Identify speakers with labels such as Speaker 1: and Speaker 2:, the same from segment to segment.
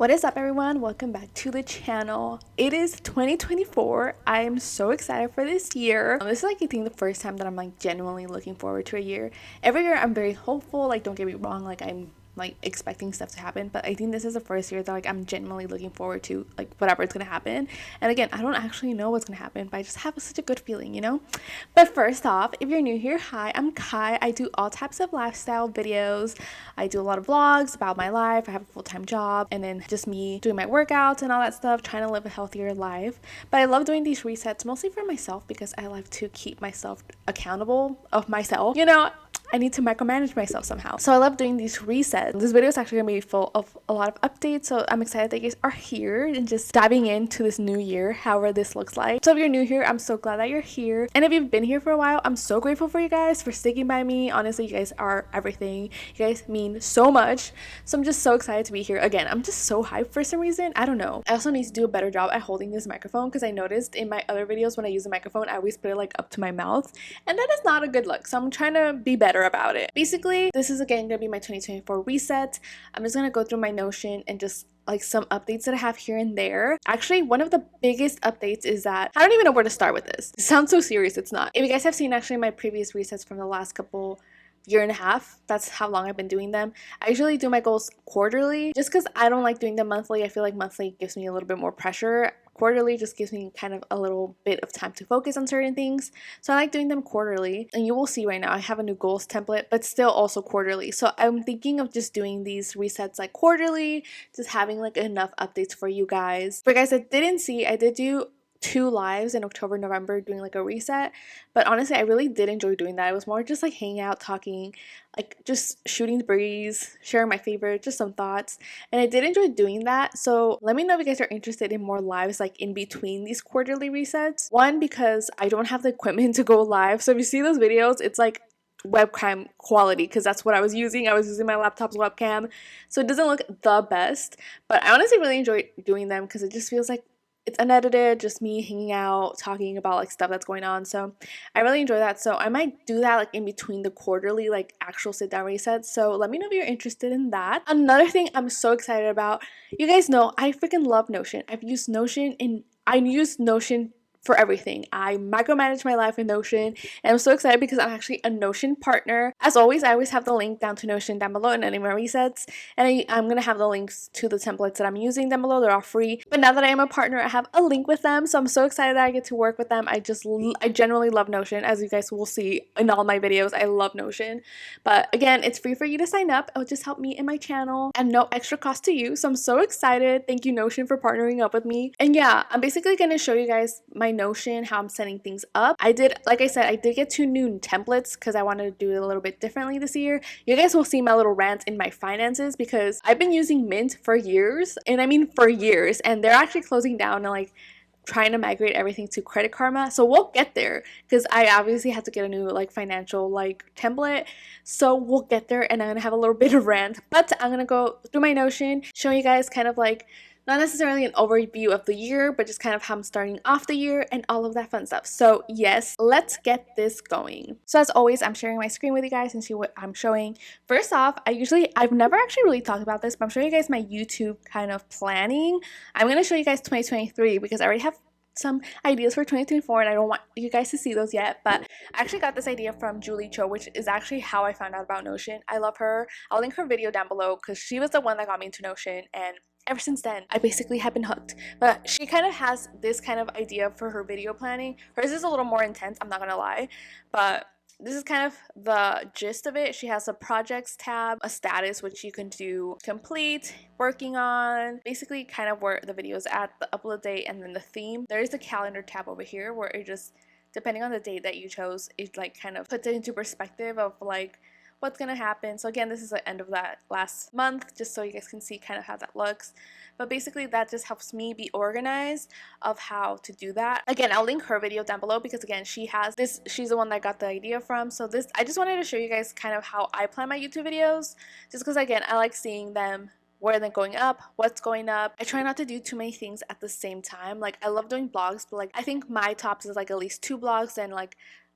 Speaker 1: What is up, everyone? Welcome back to the channel. It is 2024. I am so excited for this year. This is I think the first time that I'm genuinely looking forward to a year. Every year I'm very hopeful, don't get me wrong, I'm expecting stuff to happen, but I think this is the first year that I'm genuinely looking forward to whatever is gonna happen. And again, I don't actually know what's gonna happen, but I just have such a good feeling. But first off, if you're new here, hi, I'm Kai. I do all types of lifestyle videos. I do a lot of vlogs about my life. I have a full-time job, and then just me doing my workouts and all that stuff, trying to live a healthier life. But I love doing these resets mostly for myself because I love to keep myself accountable of myself. I need to micromanage myself somehow. So I love doing these resets. This video is actually gonna be full of a lot of updates, so I'm excited that you guys are here and just diving into this new year, however this looks like. So if you're new here, I'm so glad that you're here. And if you've been here for a while, I'm so grateful for you guys for sticking by me. Honestly, you guys are everything. You guys mean so much. So I'm just so excited to be here. Again, I'm just so hyped for some reason. I don't know. I also need to do a better job at holding this microphone because I noticed in my other videos when I use the microphone, I always put it up to my mouth, and that is not a good look. So I'm trying to be better about it. Basically, this is again gonna be my 2024 reset. I'm just gonna go through my Notion and just some updates that I have here and there. Actually, one of the biggest updates is that I don't even know where to start with this. It sounds so serious, it's not. If you guys have seen actually my previous resets from the last year and a half, that's how long I've been doing them. I usually do my goals quarterly just because I don't like doing them monthly. I feel like monthly gives me a little bit more pressure. Quarterly just gives me kind of a little bit of time to focus on certain things. So I like doing them quarterly, and you will see right now I have a new goals template, but still also quarterly. So I'm thinking of just doing these resets quarterly, just having enough updates for you guys. For guys that didn't see, I did do 2 lives in October, November doing a reset, but honestly I really did enjoy doing that. It was more just hanging out, talking, just shooting the breeze, sharing my favorite, just some thoughts, and I did enjoy doing that. So let me know if you guys are interested in more lives in between these quarterly resets. One, because I don't have the equipment to go live, so if you see those videos, it's webcam quality because that's what I was using. I was using my laptop's webcam, so it doesn't look the best, but I honestly really enjoy doing them because it just feels it's unedited, just me hanging out, talking about stuff that's going on. So I really enjoy that. So I might do that in between the quarterly actual sit down resets. So let me know if you're interested in that. Another thing I'm so excited about, you guys know I freaking love Notion. I use Notion for everything. I micromanage my life in Notion, and I'm so excited because I'm actually a Notion partner. As always, I always have the link down to Notion down below in any of my resets, and I'm gonna have the links to the templates that I'm using down below. They're all free, but now that I am a partner, I have a link with them, so I'm so excited that I get to work with them. I generally love Notion, as you guys will see in all my videos. I love Notion, but again, it's free for you to sign up. It'll just help me in my channel and no extra cost to you, so I'm so excited. Thank you, Notion, for partnering up with me. And yeah, I'm basically gonna show you guys my Notion, how I'm setting things up. Like I said, I did get 2 new templates because I wanted to do it a little bit differently this year. You guys will see my little rant in my finances because I've been using Mint for years, and I mean for years, and they're actually closing down and trying to migrate everything to Credit Karma. So we'll get there because I obviously have to get a new financial template. So we'll get there, and I'm gonna have a little bit of rant, but I'm gonna go through my Notion, showing you guys kind of not necessarily an overview of the year, but just kind of how I'm starting off the year and all of that fun stuff. So yes, let's get this going. So as always, I'm sharing my screen with you guys and see what I'm showing. First off, I've never actually really talked about this, but I'm showing you guys my YouTube kind of planning. I'm going to show you guys 2023 because I already have some ideas for 2024 and I don't want you guys to see those yet, but I actually got this idea from Julie Cho, which is actually how I found out about Notion. I love her. I'll link her video down below because she was the one that got me into Notion, and ever since then I basically have been hooked. But she kind of has this kind of idea for her video planning. Hers is a little more intense, I'm not gonna lie, but this is kind of the gist of it. She has a projects tab, a status, which you can do complete, working on, basically kind of where the video is at, the upload date, and then the theme. There is a calendar tab over here where it just, depending on the date that you chose, it kind of puts it into perspective of what's gonna happen. So again, this is the end of that last month, just so you guys can see kind of how that looks. But basically that just helps me be organized of how to do that. Again, I'll link her video down below because again, she's the one that I got the idea from. So I just wanted to show you guys kind of how I plan my YouTube videos, just because again, I like seeing them, where they're going up, what's going up. I try not to do too many things at the same time. I love doing vlogs, but I think my tops is at least 2 vlogs and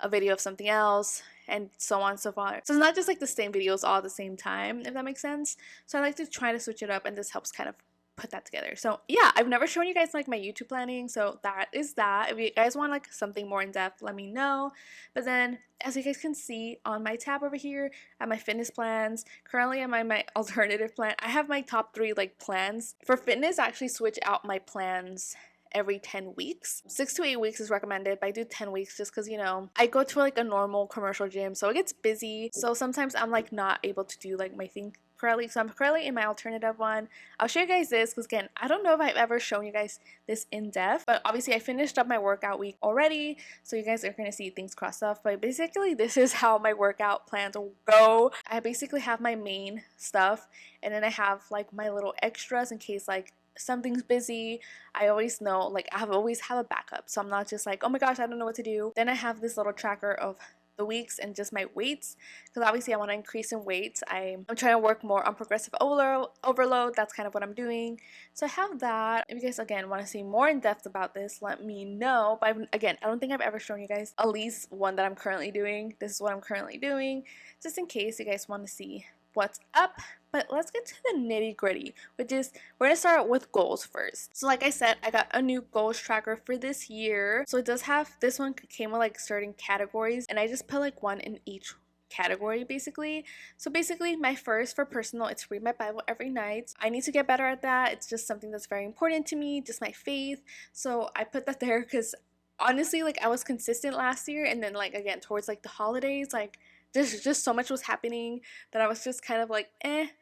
Speaker 1: a video of something else, and so on and so forth. So it's not just the same videos all at the same time, if that makes sense. So I like to try to switch it up, and this helps kind of put that together. So yeah, I've never shown you guys like my YouTube planning, so that is that. If you guys want like something more in depth, let me know. But then as you guys can see on my tab over here, I have my fitness plans. Currently I'm on my alternative plan. I have my top 3 like plans. For fitness, I actually switch out my plans every 10 weeks. 6 to 8 weeks is recommended, but I do 10 weeks just because, you know, I go to like a normal commercial gym, so it gets busy. So sometimes I'm like not able to do like my thing currently. So I'm currently in my alternative one. I'll show you guys this because again, I don't know if I've ever shown you guys this in depth, but obviously I finished up my workout week already, so you guys are going to see things crossed off. But basically this is how my workout plans will go. I basically have my main stuff, and then I have like my little extras in case like something's busy. I always know, like I always have a backup, so I'm not just like, oh my gosh, I don't know what to do. Then I have this little tracker of the weeks and just my weights, because obviously I want to increase in weights. I'm trying to work more on progressive overload. That's kind of what I'm doing. So I have that. If you guys again want to see more in depth about this, let me know. But again, I don't think I've ever shown you guys at least one that I'm currently doing. This is what I'm currently doing, just in case you guys want to see what's up. But let's get to the nitty gritty, which is we're gonna start with goals first. So like I said, I got a new goals tracker for this year. So it does have, this one came with like certain categories, and I just put like one in each category basically. So basically my first for personal, it's read my Bible every night. I need to get better at that. It's just something that's very important to me, just my faith. So I put that there because honestly, like I was consistent last year, and then like again towards like the holidays, like there's just so much was happening that I was just kind of like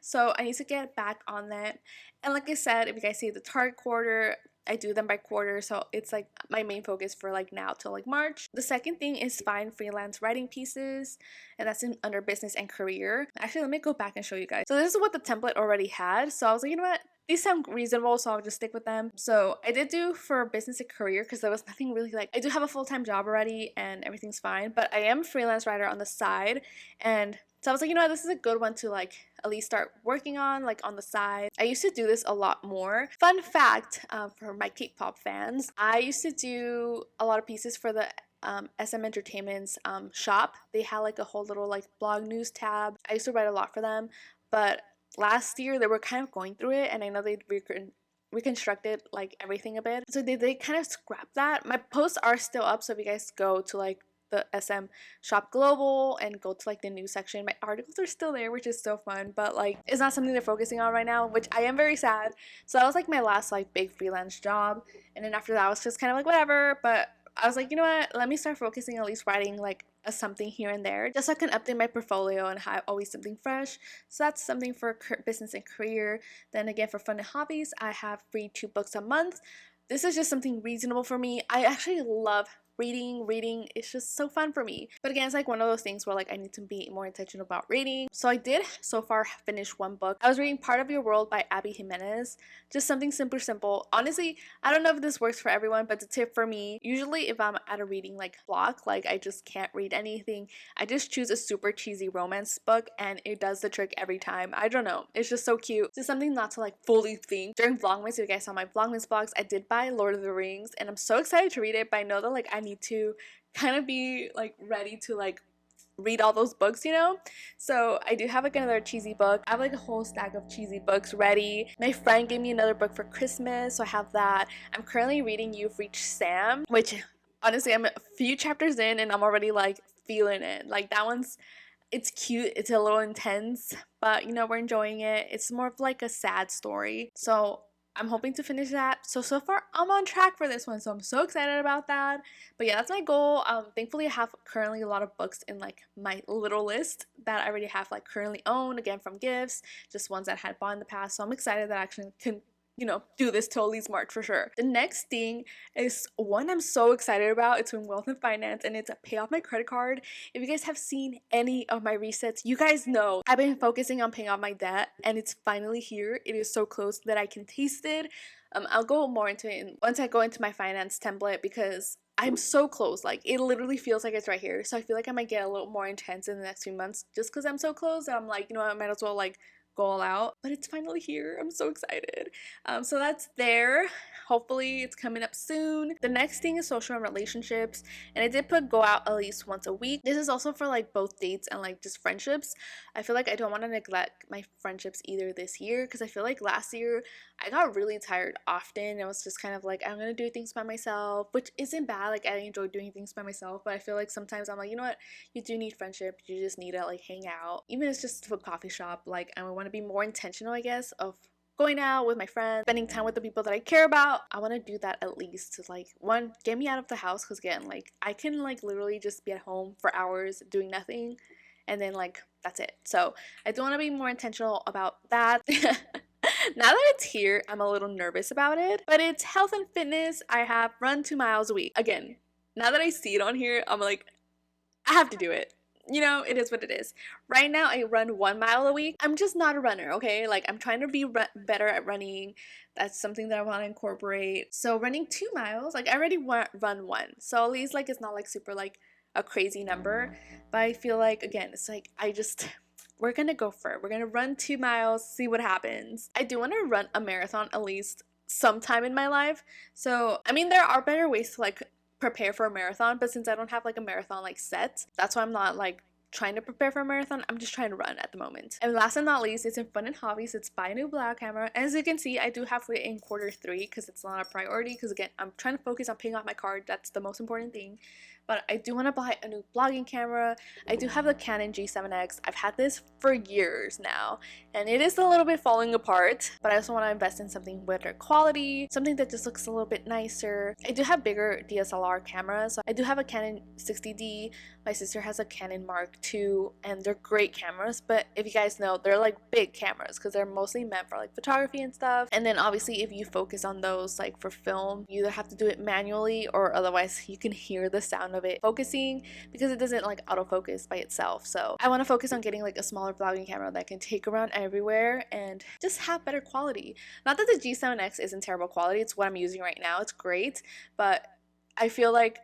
Speaker 1: so I need to get back on that. And like I said, if you guys see the Target quarter, I do them by quarter, so it's like my main focus for like now till like March. The second thing is find freelance writing pieces, and that's in under business and career. Actually, let me go back and show you guys. So this is what the template already had, so I was like, you know what, these sound reasonable, so I'll just stick with them. So I did do for business and career because there was nothing really, like I do have a full-time job already and everything's fine, but I am a freelance writer on the side. And so I was like, you know what, this is a good one to like at least start working on like on the side. I used to do this a lot more. Fun fact, for my K-pop fans, I used to do a lot of pieces for the SM Entertainment's shop. They had like a whole little like blog news tab. I used to write a lot for them, but last year they were kind of going through it, and I know they reconstructed like everything a bit, so they kind of scrapped that. My posts are still up, so if you guys go to like the SM shop global and go to like the news section, my articles are still there, which is so fun, but like it's not something they're focusing on right now, which I am very sad. So that was like my last like big freelance job, and then after that I was just kind of like whatever. But I was like, you know what, let me start focusing at least writing like a something here and there, just so I can update my portfolio and have always something fresh. So that's something for business and career. Then again, for fun and hobbies, I have read 2 books a month. This is just something reasonable for me. I actually love reading. It's just so fun for me. But again, it's like one of those things where like I need to be more intentional about reading. So I did so far finish 1 book. I was reading Part of Your World by Abby Jimenez. Just something super simple. Honestly, I don't know if this works for everyone, but the tip for me, usually if I'm at a reading like block, like I just can't read anything, I just choose a super cheesy romance book and it does the trick every time. I don't know, it's just so cute. Just something not to like fully think. During Vlogmas, if you guys saw my Vlogmas vlogs, I did buy Lord of the Rings, and I'm so excited to read it, but I know that like I need to kind of be like ready to like read all those books, you know. So I do have like another cheesy book. I have like a whole stack of cheesy books ready. My friend gave me another book for Christmas, so I have that. I'm currently reading You've Reached Sam, which honestly I'm a few chapters in and I'm already like feeling it. Like that one's, it's cute, it's a little intense, but you know, we're enjoying it. It's more of like a sad story, so I'm hoping to finish that. So far I'm on track for this one, so I'm so excited about that. But yeah, that's my goal. Thankfully I have currently a lot of books in like my little list that I already have like currently owned, again from gifts, just ones that I had bought in the past. So I'm excited that I actually can, you know, do this till at least March for sure. The next thing is one I'm so excited about. It's in wealth and finance, and it's a pay off my credit card. If you guys have seen any of my resets, you guys know I've been focusing on paying off my debt, and it's finally here. It is so close that I can taste it. I'll go more into it once I go into my finance template, because I'm so close. Like it literally feels like it's right here. So I feel like I might get a little more intense in the next few months just because I'm so close. I'm like, you know what, I might as well like go all out. But it's finally here. I'm so excited. So that's there. Hopefully it's coming up soon. The next thing is social and relationships, and I did put go out at least once a week. This is also for like both dates and like just friendships. I feel like I don't want to neglect my friendships either this year, because I feel like last year I got really tired often. I was just kind of like, I'm gonna do things by myself, which isn't bad. Like, I enjoy doing things by myself, but I feel like sometimes I'm like, you know what, you do need friendship. You just need to like hang out, even if it's just to a coffee shop. Like, I want to be more intentional, I guess, of going out with my friends, spending time with the people that I care about. I want to do that at least to like, one, get me out of the house, because again, like, I can like literally just be at home for hours doing nothing, and then like that's it. So I do want to be more intentional about that. Now that it's here, I'm a little nervous about it, but it's health and fitness. I have run 2 miles a week. Again, now that I see it on here, I'm like, I have to do it. You know, it is what it is. Right now, I run 1 mile a week. I'm just not a runner, okay? Like, I'm trying to be better at running. That's something that I want to incorporate. So running 2 miles, like, I already run one. So at least, like, it's not, like, super, like, a crazy number. But I feel like, again, it's like, we're gonna go for it. We're gonna run 2 miles, see what happens. I do want to run a marathon at least sometime in my life. So, I mean, there are better ways to, like, prepare for a marathon, but since I don't have like a marathon like set, that's why I'm not like trying to prepare for a marathon. I'm just trying to run at the moment. And last but not least, it's in fun and hobbies. It's buy a new vlog camera. As you can see, I do have it in Q3 because it's not a priority, because again, I'm trying to focus on paying off my card. That's the most important thing. But I do want to buy a new vlogging camera. I do have the Canon G7X. I've had this for years now, and it is a little bit falling apart, but I also want to invest in something better quality, something that just looks a little bit nicer. I do have bigger DSLR cameras. So I do have a Canon 60D. My sister has a Canon Mark II, and they're great cameras, but if you guys know, they're like big cameras because they're mostly meant for like photography and stuff. And then obviously if you focus on those like for film, you either have to do it manually or otherwise you can hear the sound of it focusing, because it doesn't like autofocus by itself. So I want to focus on getting like a smaller vlogging camera that can take around everywhere and just have better quality. Not that the G7X isn't terrible quality, it's what I'm using right now. It's great, but I feel like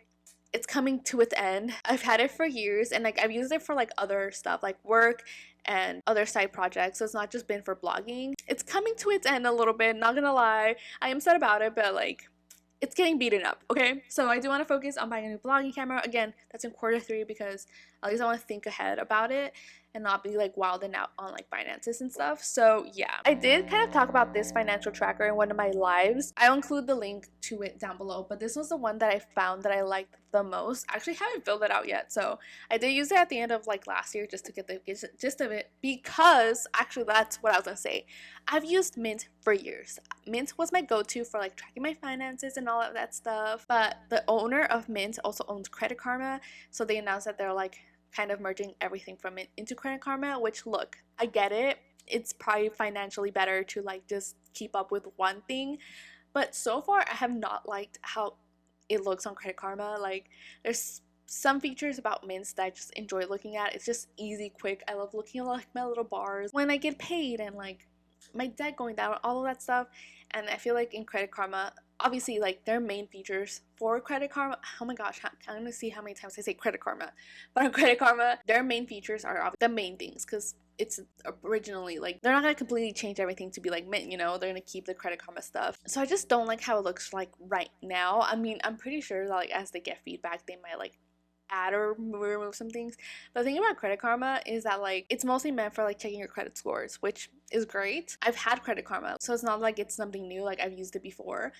Speaker 1: it's coming to its end. I've had it for years, and like I've used it for like other stuff like work and other side projects, so it's not just been for blogging. It's coming to its end a little bit, not gonna lie. I am sad about it, but like it's getting beaten up, okay? So I do want to focus on buying a new vlogging camera. Again, that's in Q3 because at least I want to think ahead about it and not be like wilding out on like finances and stuff. So yeah, I did kind of talk about this financial tracker in one of my lives. I'll include the link to it down below, but this was the one that I found that I liked the most. I actually haven't filled it out yet, so I did use it at the end of like last year just to get the gist of it, because actually that's what I was gonna say. I've used Mint for years. Mint was my go-to for like tracking my finances and all of that stuff, but the owner of Mint also owns Credit Karma, so they announced that they're like kind of merging everything from it into Credit Karma, which look, I get it. It's probably financially better to like just keep up with one thing, but so far I have not liked how it looks on Credit Karma. Like, there's some features about Mint that I just enjoy looking at. It's just easy, quick. I love looking at like my little bars when I get paid and like my debt going down, all of that stuff. And I feel like in Credit Karma, obviously like their main features for Credit Karma, oh my gosh, I'm gonna see how many times I say Credit Karma, but on Credit Karma their main features are the main things, because it's originally like they're not gonna completely change everything to be like Mint, you know, they're gonna keep the Credit Karma stuff. So I just don't like how it looks like right now. I mean, I'm pretty sure that like as they get feedback they might like add or remove some things. But the thing about Credit Karma is that like it's mostly meant for like checking your credit scores, which is great. I've had Credit Karma, so it's not like it's something new, like I've used it before.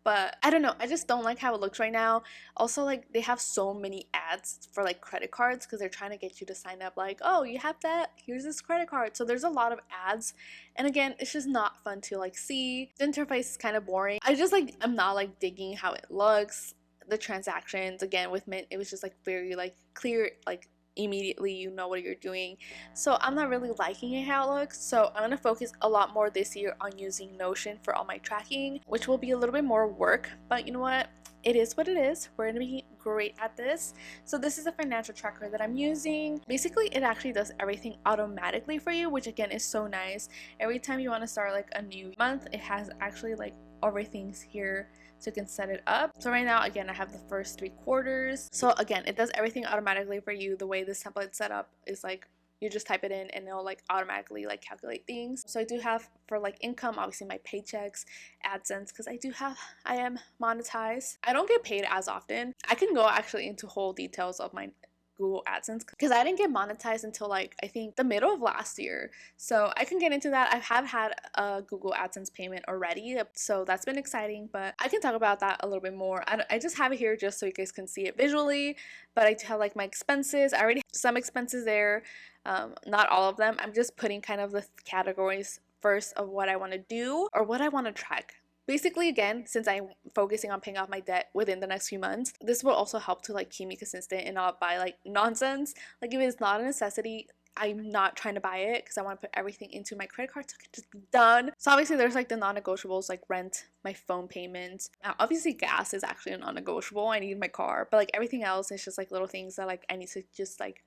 Speaker 1: But I don't know, I just don't like how it looks right now. Also, like they have so many ads for like credit cards because they're trying to get you to sign up like, oh, you have that, here's this credit card. So there's a lot of ads, and again, it's just not fun to like see. The interface is kind of boring. I'm not like digging how it looks. The transactions, again with Mint, it was just like very like clear, like immediately you know what you're doing. So I'm not really liking it how it looks. So I'm gonna focus a lot more this year on using Notion for all my tracking, which will be a little bit more work, but you know what, it is what it is. We're gonna be great at this. So this is a financial tracker that I'm using. Basically it actually does everything automatically for you, which again is so nice. Every time you want to start like a new month, it has actually like everything's here so you can set it up. So right now, again, I have the first 3 quarters. So again, it does everything automatically for you. The way this template set up is like You just type it in and it'll like automatically like calculate things. So I do have for like income, obviously my paychecks, AdSense, because I am monetized. I don't get paid as often. I can go actually into whole details of my Google AdSense because I didn't get monetized until like I think the middle of last year. So I can get into that. I have had a Google AdSense payment already, so that's been exciting, but I can talk about that a little bit more. I just have it here just so you guys can see it visually, but I do have like my expenses. I already have some expenses there, not all of them. I'm just putting kind of the categories first of what I want to do or what I want to track. Basically, again, since I'm focusing on paying off my debt within the next few months, this will also help to like keep me consistent and not buy like nonsense. Like if it's not a necessity, I'm not trying to buy it because I want to put everything into my credit card so it can just be done. So obviously there's like the non-negotiables like rent, my phone payments. Now, obviously gas is actually a non-negotiable. I need my car, but like everything else is just like little things that like I need to just like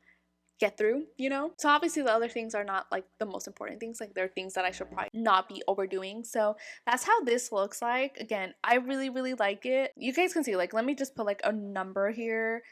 Speaker 1: get through, you know? So obviously the other things are not like the most important things. Like they're things that I should probably not be overdoing. So that's how this looks like. Again, I really like it. You guys can see, like, let me just put like a number here,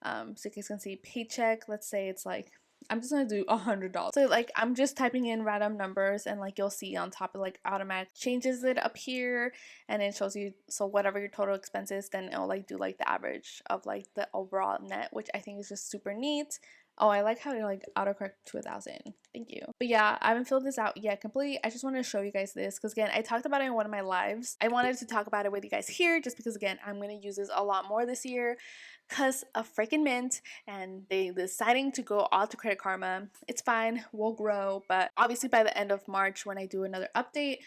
Speaker 1: so you guys can see paycheck. Let's say it's like, I'm just gonna do $100. So like I'm just typing in random numbers and like you'll see on top of like automatic changes it up here and it shows you, so whatever your total expense is, then it'll like do like the average of like the overall net, which I think is just super neat. Oh, I like how it like autocorrect to 1,000. Thank you. But yeah, I haven't filled this out yet completely. I just wanted to show you guys this because again, I talked about it in one of my lives. I wanted to talk about it with you guys here just because again, I'm going to use this a lot more this year because of freaking Mint and they deciding to go all to Credit Karma. It's fine. We'll grow. But obviously by the end of March when I do another update,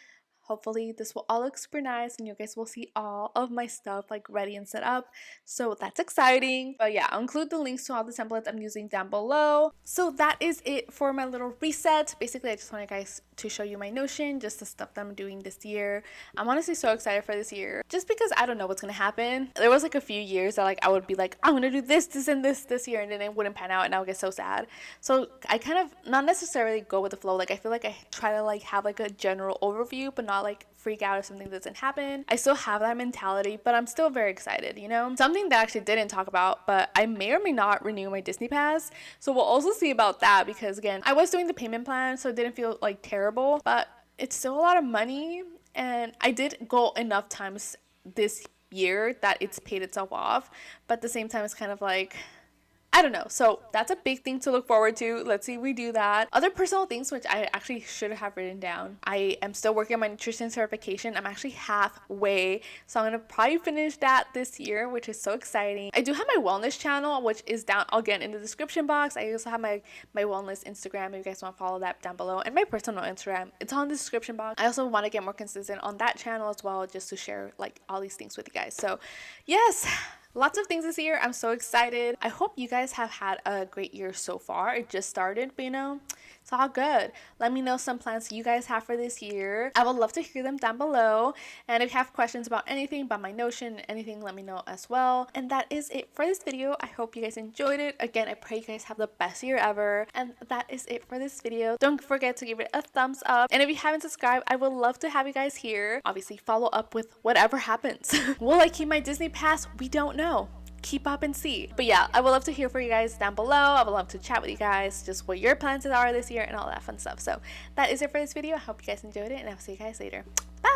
Speaker 1: hopefully this will all look super nice and you guys will see all of my stuff like ready and set up. So that's exciting. But yeah, I'll include the links to all the templates I'm using down below. So that is it for my little reset. Basically, I just wanted guys to show you my Notion, just the stuff that I'm doing this year. I'm honestly so excited for this year just because I don't know what's gonna happen. There was like a few years that like I would be like, I'm gonna do this and this year, and then it wouldn't pan out and I would get so sad. So I kind of not necessarily go with the flow. Like I feel like I try to like have like a general overview but not like freak out if something doesn't happen. I still have that mentality, but I'm still very excited, you know? Something that I actually didn't talk about, but I may or may not renew my Disney Pass. So we'll also see about that because again, I was doing the payment plan, so it didn't feel like terrible, but it's still a lot of money. And I did go enough times this year that it's paid itself off. But at the same time, it's kind of like, I don't know. So that's a big thing to look forward to. Let's see if we do that. Other personal things, which I actually should have written down. I am still working on my nutrition certification. I'm actually halfway. So I'm going to probably finish that this year, which is so exciting. I do have my wellness channel, which is down again in the description box. I also have my wellness Instagram if you guys want to follow that down below. And my personal Instagram. It's on the description box. I also want to get more consistent on that channel as well, just to share like all these things with you guys. So yes. Lots of things this year. I'm so excited. I hope you guys have had a great year so far. It just started, but you know, it's all good. Let me know some plans you guys have for this year. I would love to hear them down below. And if you have questions about anything, about my Notion, anything, let me know as well. And that is it for this video. I hope you guys enjoyed it. Again, I pray you guys have the best year ever. And that is it for this video. Don't forget to give it a thumbs up. And if you haven't subscribed, I would love to have you guys here. Obviously, follow up with whatever happens. Will I keep my Disney Pass? We don't know. Keep up and see. But yeah, I would love to hear from you guys down below. I would love to chat with you guys, just what your plans are this year and all that fun stuff. So that is it for this video. I hope you guys enjoyed it and I'll see you guys later. Bye.